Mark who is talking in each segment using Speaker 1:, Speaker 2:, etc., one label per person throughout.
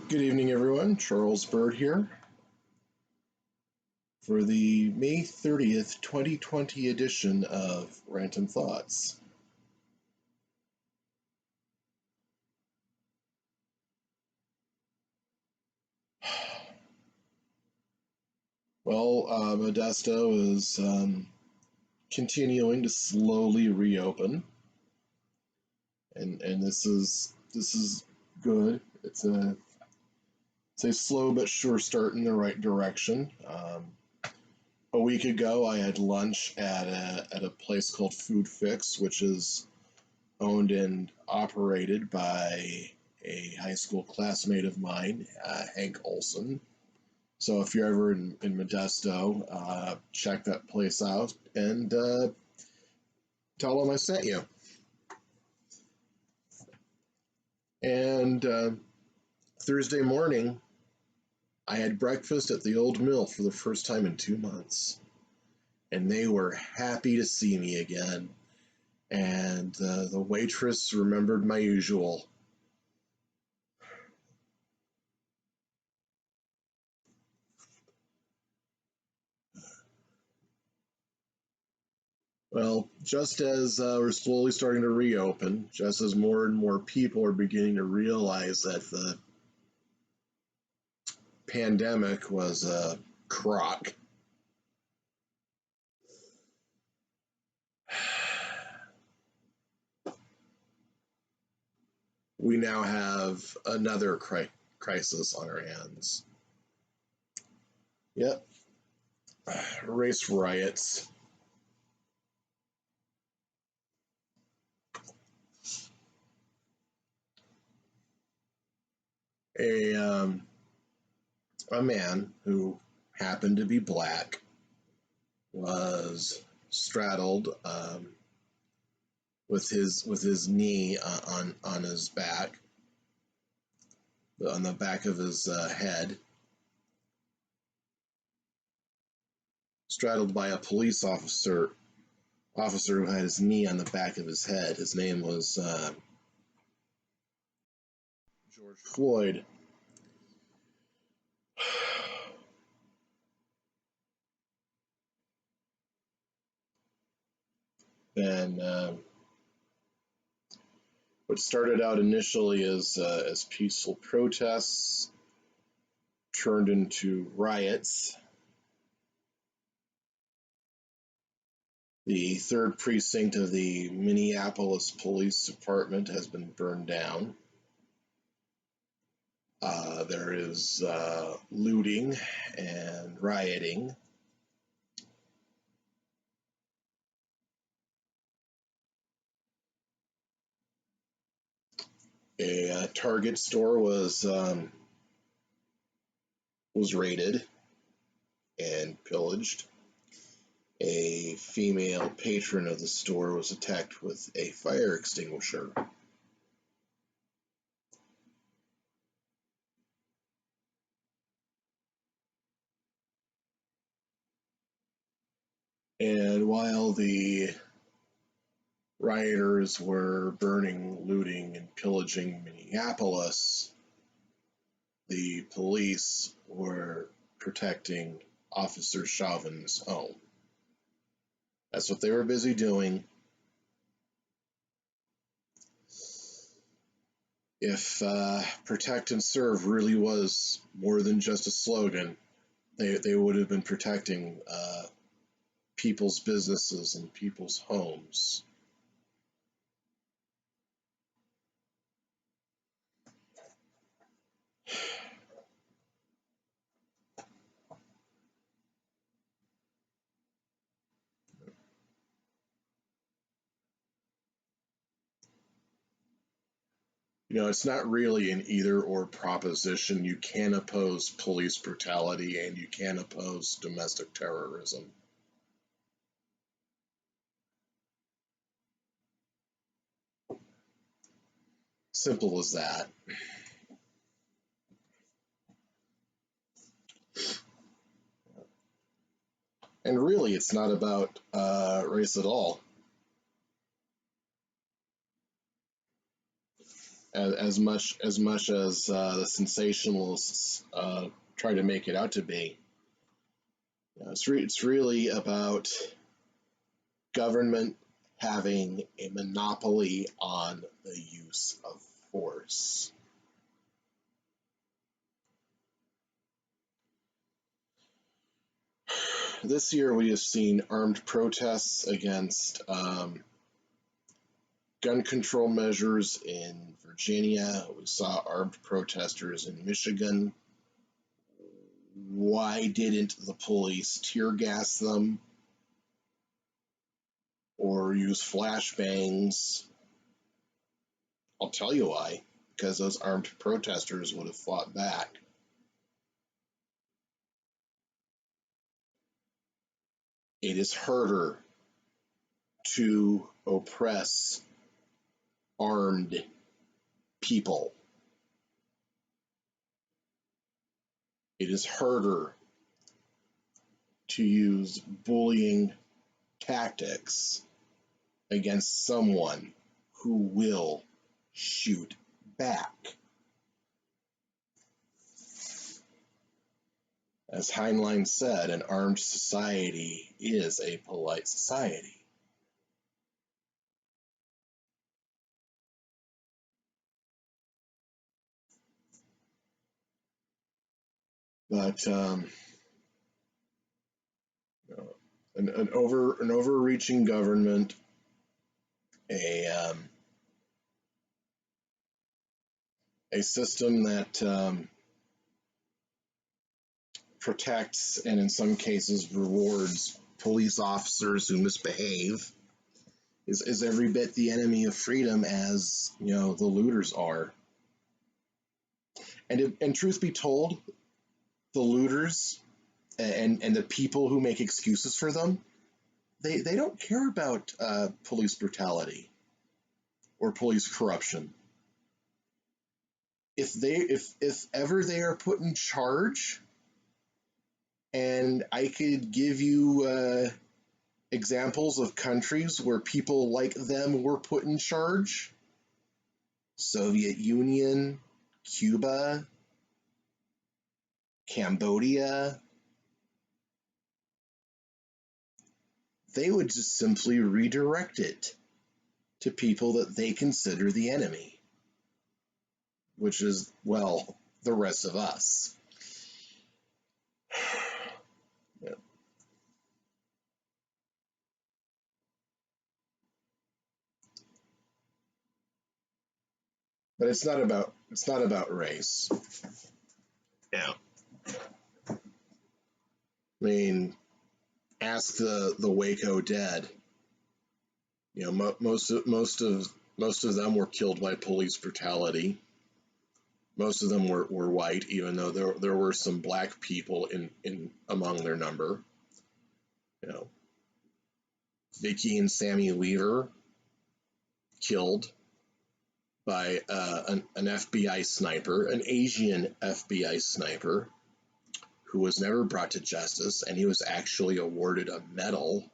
Speaker 1: Good evening, everyone. Charles Bird here for the May 30th, 2020 edition of Rant-Om Thoughts. Well, Modesto is continuing to slowly reopen, and this is good. It's a slow but sure start in the right direction. A week ago, I had lunch at a place called Food Fix, which is owned and operated by a high school classmate of mine, Hank Olson. So if you're ever in Modesto, check that place out and tell him I sent you. And Thursday morning, I had breakfast at the old mill for the first time in 2 months. And they were happy to see me again. And the waitress remembered my usual. Well, just as we're slowly starting to reopen, just as more and more people are beginning to realize that the pandemic was a crock, we now have another crisis on our hands. Yep, race riots. A man who happened to be black was straddled with his knee on his back, on the back of his head, straddled by a police officer who had his knee on the back of his head. His name was George Floyd. And what started out initially as peaceful protests turned into riots. The 3rd precinct of the Minneapolis Police Department has been burned down. There is looting and rioting. A Target store was raided and pillaged. A female patron of the store was attacked with a fire extinguisher. And while the rioters were burning, looting, and pillaging Minneapolis, the police were protecting Officer Chauvin's home. That's what they were busy doing. If protect and serve really was more than just a slogan, they would have been protecting people's businesses and people's homes. You know, it's not really an either or proposition. You can oppose police brutality and you can oppose domestic terrorism. Simple as that. And really, it's not about race at all. as much as the sensationalists try to make it out to be. It's really about government having a monopoly on the use of force. This year we have seen armed protests against gun control measures in Virginia. We saw armed protesters in Michigan. Why didn't the police tear gas them or use flashbangs? I'll tell you why. Because those armed protesters would have fought back. It is harder to oppress armed people. It is harder to use bullying tactics against someone who will shoot back. As Heinlein said, an armed society is a polite society. But an overreaching government, a system that protects and in some cases rewards police officers who misbehave is every bit the enemy of freedom as the looters are. And truth be told, the looters and the people who make excuses for them, they don't care about police brutality or police corruption. If ever they are put in charge, and I could give you examples of countries where people like them were put in charge: Soviet Union, Cuba, Cambodia. They would just simply redirect it to people that they consider the enemy, which is, well, the rest of us. Yeah. But it's not about race. Yeah. I mean, ask the Waco dead. Most of them were killed by police brutality. Most of them were white, even though there were some black people in among their number. Vicky and Sammy Weaver killed by an FBI sniper, an Asian FBI sniper, who was never brought to justice, and he was actually awarded a medal.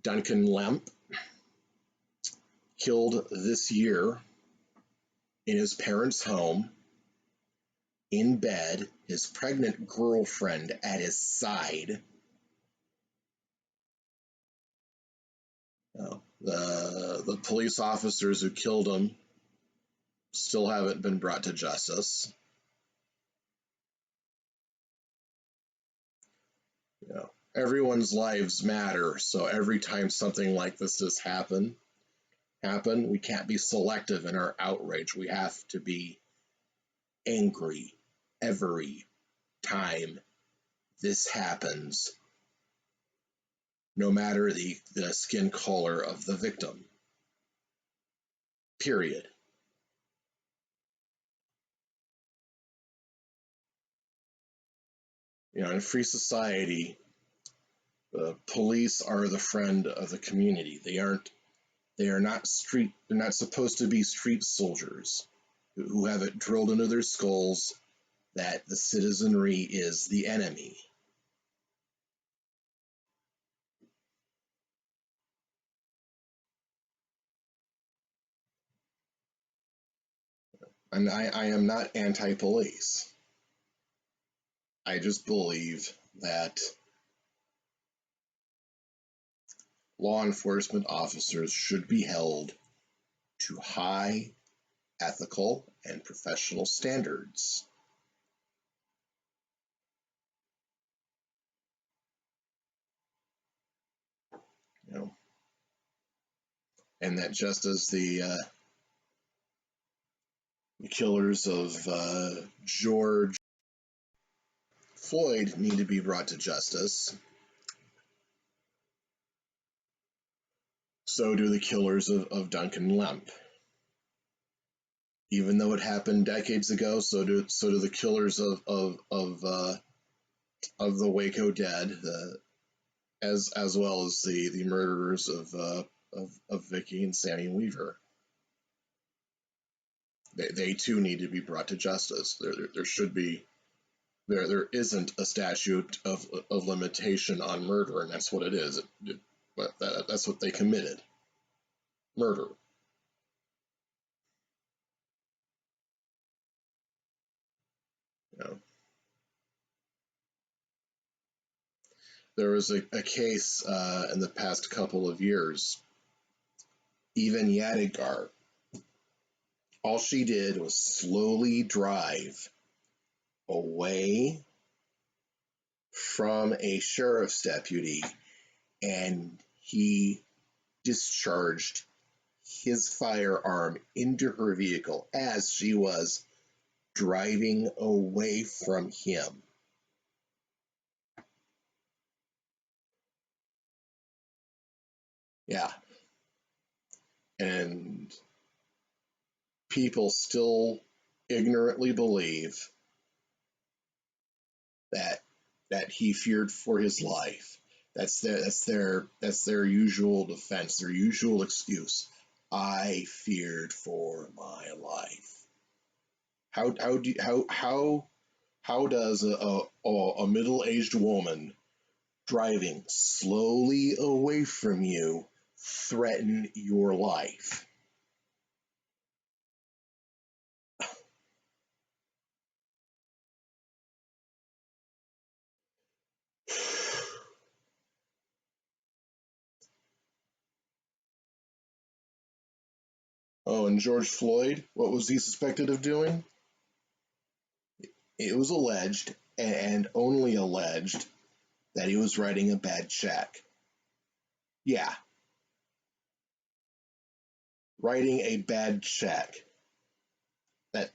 Speaker 1: Duncan Lemp, killed this year in his parents' home, in bed, his pregnant girlfriend at his side. The police officers who killed him still haven't been brought to justice. Everyone's lives matter, so every time something like this does happen, we can't be selective in our outrage. We have to be angry every time this happens, no matter the skin color of the victim. Period. In a free society, the police are the friend of the community. They're not supposed to be street soldiers who have it drilled into their skulls that the citizenry is the enemy. And I am not anti-police. I just believe that law enforcement officers should be held to high ethical and professional standards. You know, and that just as the killers of George Floyd need to be brought to justice, so do the killers of Duncan Lemp. Even though it happened decades ago, so do the killers of the Waco dead, as well as the murderers of Vicky and Sammy Weaver. They too need to be brought to justice. There should be there isn't a statute of limitation on murder, and that's what it is. That's what they committed, murder. You know, there was a case in the past couple of years. Even Yadigar, all she did was slowly drive away from a sheriff's deputy, and he discharged his firearm into her vehicle as she was driving away from him. Yeah. And people still ignorantly believe that he feared for his life. That's their usual defense, their usual excuse. I feared for my life. How does a middle-aged woman driving slowly away from you threaten your life? Oh, and George Floyd, what was he suspected of doing? It was alleged, and only alleged, that he was writing a bad check. Yeah, writing a bad check. That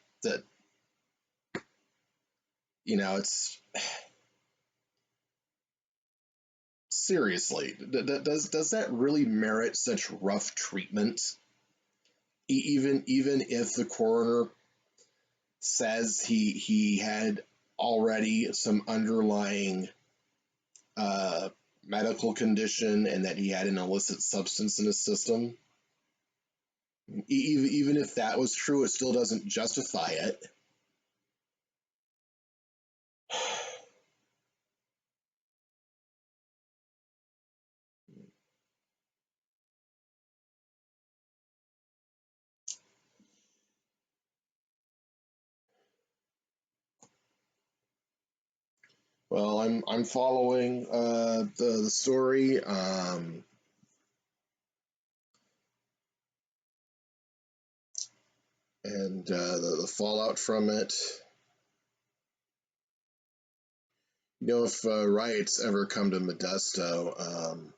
Speaker 1: it's seriously. Does that really merit such rough treatment? Even if the coroner says he had already some underlying medical condition and that he had an illicit substance in his system. Even if that was true, it still doesn't justify it. Well, I'm following the story. And the fallout from it. If riots ever come to Modesto,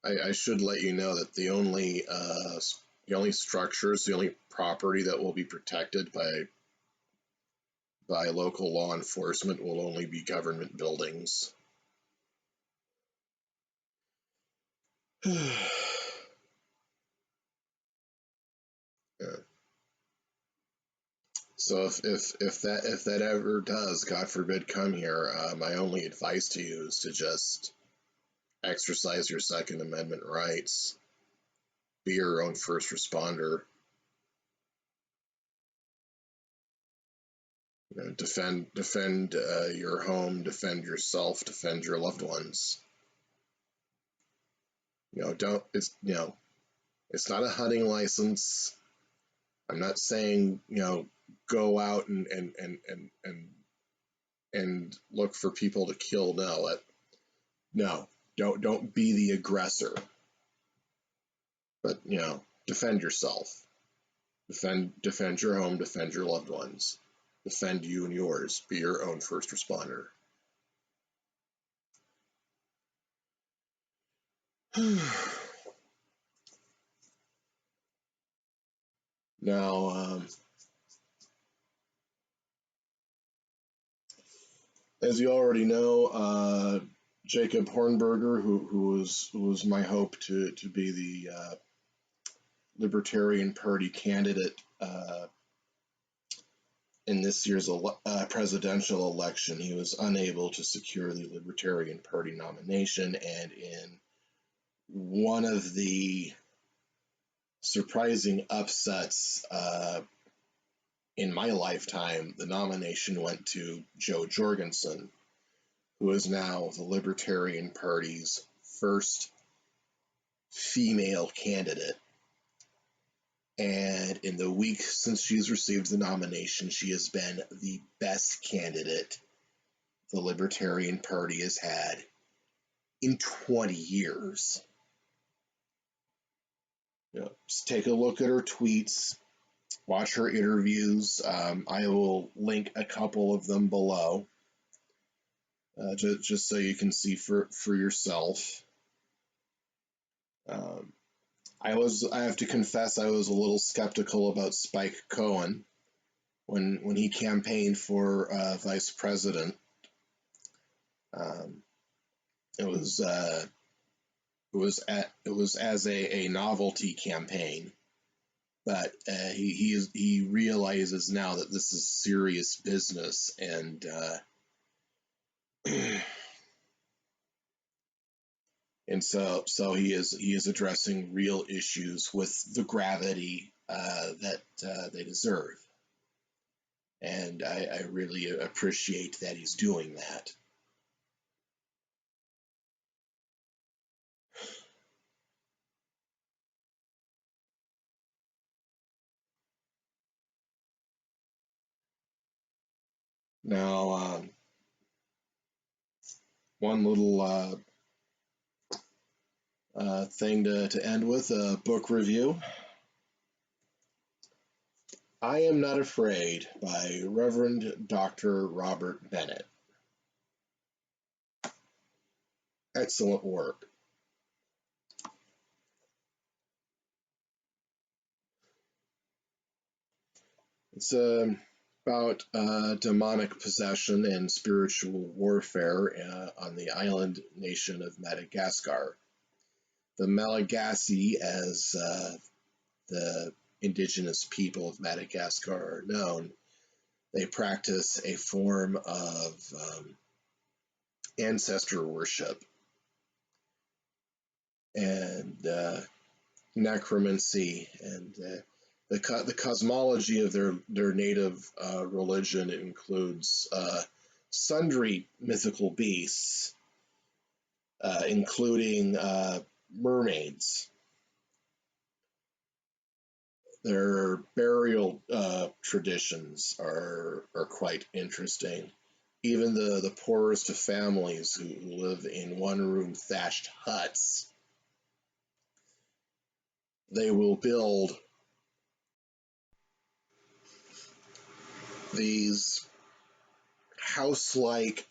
Speaker 1: I should let you know that the only structures, the only property that will be protected by local law enforcement will only be government buildings. Yeah. So if that ever does, God forbid, come here, my only advice to you is to just exercise your Second Amendment rights. Be your own first responder. Defend your home, defend yourself, defend your loved ones. Don't it's It's not a hunting license. I'm not saying, go out and look for people to kill. No, don't be the aggressor. But defend yourself. Defend your home. Defend your loved ones. Defend you and yours. Be your own first responder. Now, as you already know, Jacob Hornberger, who was my hope to be the Libertarian Party candidate in this year's presidential election, he was unable to secure the Libertarian Party nomination, and in one of the surprising upsets in my lifetime, the nomination went to Jo Jorgensen, who is now the Libertarian Party's first female candidate. And in the week since she's received the nomination, she has been the best candidate the Libertarian Party has had in 20 years. Just take a look at her tweets, watch her interviews. I will link a couple of them below, just so you can see for yourself. I have to confess, I was a little skeptical about Spike Cohen when he campaigned for vice president. It was as a novelty campaign, but he realizes now that this is serious business, and and so he is addressing real issues with the gravity that they deserve, and I really appreciate that he's doing that. Now, one little thing to end with, a book review. I Am Not Afraid by Reverend Dr. Robert Bennett. Excellent work. It's about demonic possession and spiritual warfare on the island nation of Madagascar. The Malagasy, as the indigenous people of Madagascar are known, they practice a form of ancestor worship and necromancy, and the cosmology of their native religion includes sundry mythical beasts, including mermaids. Their burial traditions are quite interesting. Even the poorest of families who live in one-room thatched huts, they will build these house-like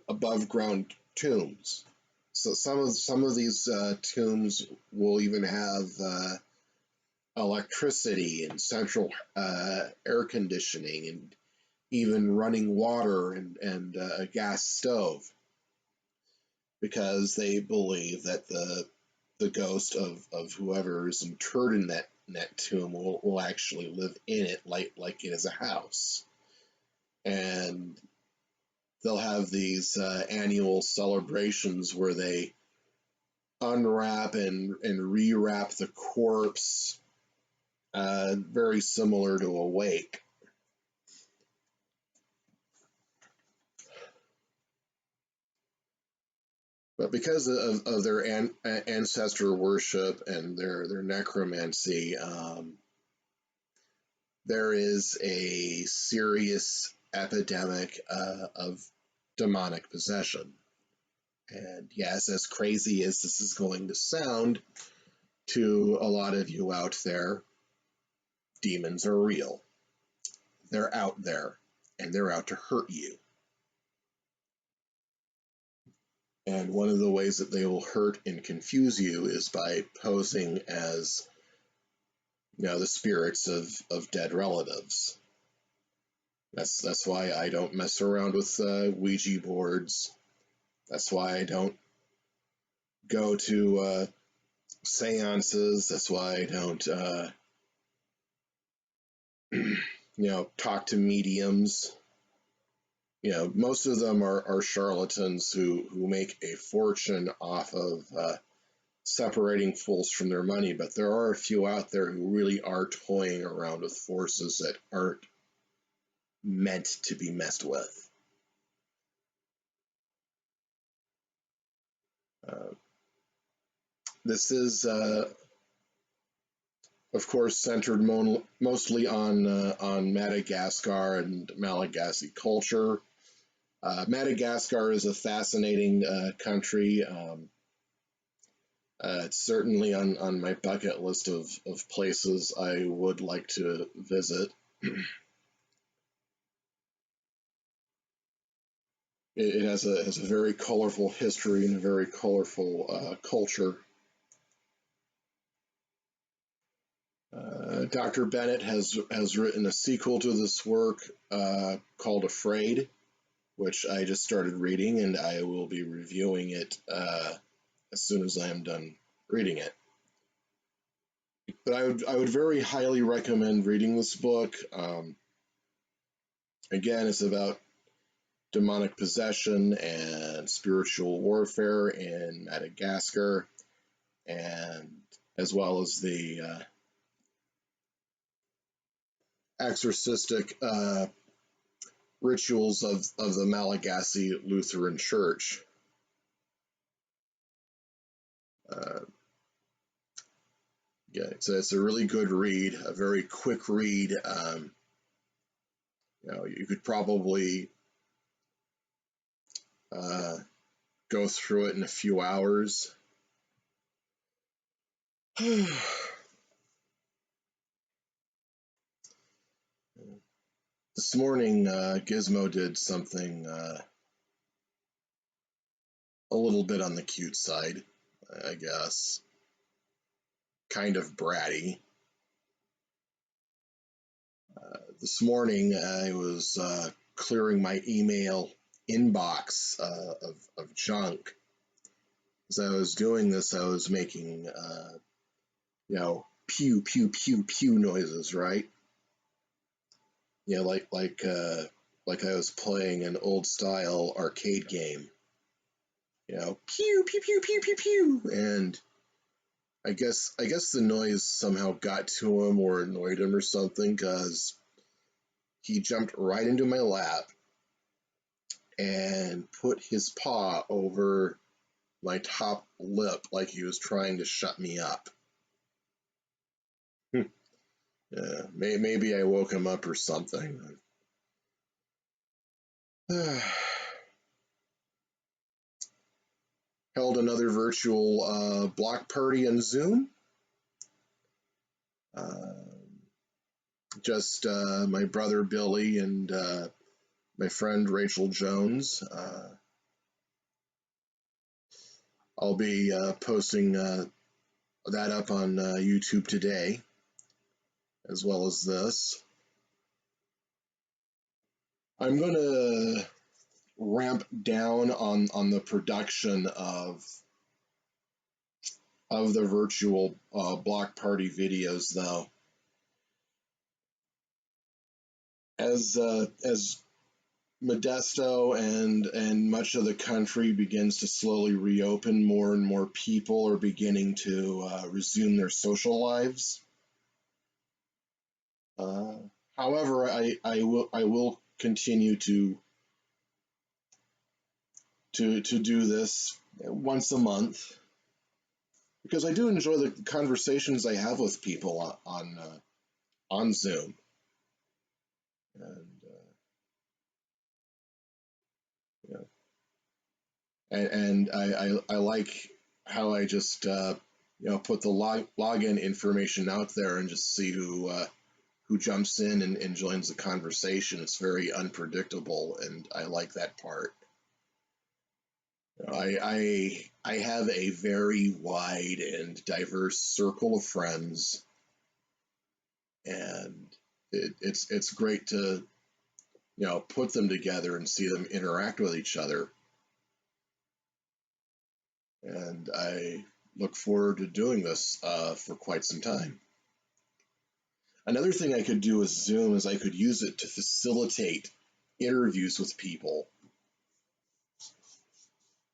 Speaker 1: above-ground tombs. So some of these tombs will even have electricity and central air conditioning and even running water and a gas stove, because they believe that the ghost of whoever is interred in that tomb will actually live in it like it is a house. And they'll have these annual celebrations where they unwrap and rewrap the corpse, very similar to a wake. But because of their ancestor worship and their necromancy, there is a serious epidemic of demonic possession. And yes, as crazy as this is going to sound to a lot of you out there, demons are real. They're out there, and they're out to hurt you. And one of the ways that they will hurt and confuse you is by posing as, the spirits of dead relatives. That's why I don't mess around with Ouija boards. That's why I don't go to seances. That's why I don't, talk to mediums. Most of them are charlatans who make a fortune off of separating fools from their money, but there are a few out there who really are toying around with forces that aren't meant to be messed with. This is, of course, centered mostly on Madagascar and Malagasy culture. Madagascar is a fascinating country. It's certainly on my bucket list of places I would like to visit. It has a very colorful history and a very colorful culture. Dr. Bennett has written a sequel to this work called Afraid, which I just started reading, and I will be reviewing it as soon as I am done reading it. But I would very highly recommend reading this book. Again, it's about demonic possession and spiritual warfare in Madagascar, and as well as the exorcistic rituals of the Malagasy Lutheran Church. Yeah, it's a really good read, a very quick read. You could probably go through it in a few hours. This morning, Gizmo did something a little bit on the cute side, I guess. Kind of bratty. This morning, I was clearing my email inbox of junk. As I was doing this, I was making, pew, pew, pew, pew noises, right? Like I was playing an old style arcade game. Pew, pew, pew, pew, pew, pew, and I guess the noise somehow got to him or annoyed him or something, because he jumped right into my lap and put his paw over my top lip like he was trying to shut me up. Yeah, maybe I woke him up or something. Held another virtual block party on Zoom. Just my brother Billy and my friend Rachel Jones. I'll be posting that up on YouTube today, as well as this. I'm going to ramp down on the production of the virtual block party videos, though. As Modesto and much of the country begins to slowly reopen, more and more people are beginning to resume their social lives. However, I will continue to do this once a month, because I do enjoy the conversations I have with people on Zoom, and you know, and I like how I just put the login information out there and just see who jumps in and joins the conversation. It's very unpredictable, and I like that part. I have a very wide and diverse circle of friends, and it's great to put them together and see them interact with each other. And I look forward to doing this for quite some time. Another thing I could do with Zoom is I could use it to facilitate interviews with people.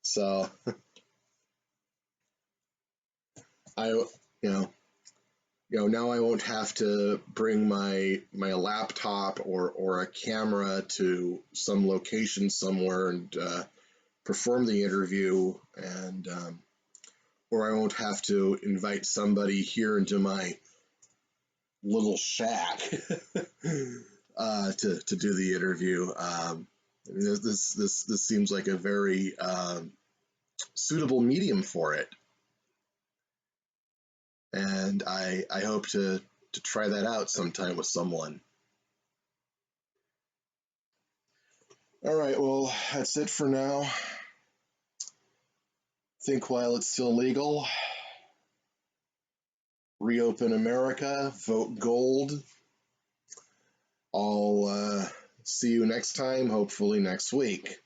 Speaker 1: So I, now I won't have to bring my laptop or a camera to some location somewhere and perform the interview, and or I won't have to invite somebody here into my little shack to do the interview. This seems like a very suitable medium for it, and I hope to try that out sometime with someone. All right, well, that's it for now. Think while it's still legal. Reopen America. Vote gold. I'll see you next time, hopefully next week.